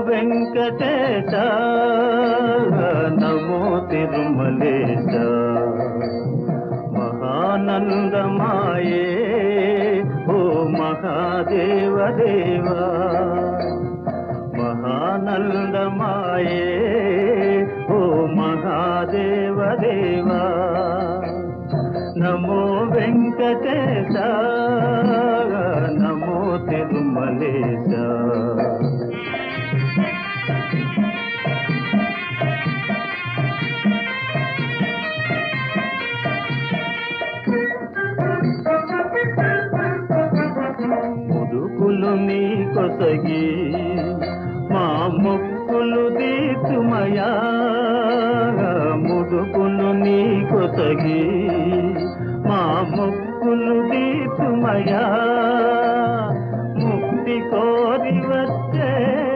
వెంకటేశ నమో తిరుమలేశ మహానందమాయే ఓ మహాదేవ దేవా మహానందమాయే ఓ మహాదేవ దేవా నమో వెంకటేశ నమో తిరుమలేశ ముదుకులు నీ కొసగి మా మొక్కులు దీతుమయా ముదుకులు నీ కొసగి మా మొక్కులు దీతుమయా